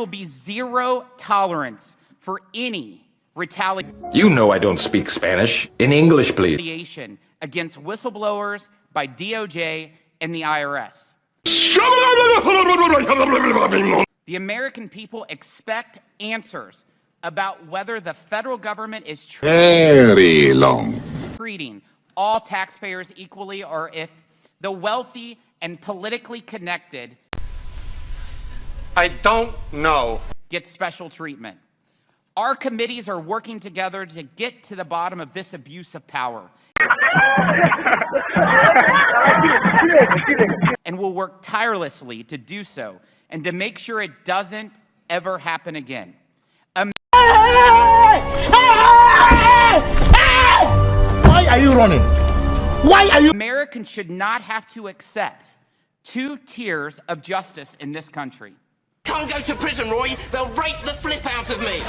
will be zero tolerance for any retaliation. You know I don't speak Spanish. In English, please. Retaliation against whistleblowers by DOJ and the IRS. The American people expect answers about whether the federal government is treating all taxpayers equally, or if the wealthy and politically connected, I don't know, get special treatment. Our committees are working together to get to the bottom of this abuse of power. And we'll work tirelessly to do so and to make sure it doesn't ever happen again. Why are you running? Why are you? Americans should not have to accept two tiers of justice in this country. Can't go to prison, Roy. They'll rape the flip out of me.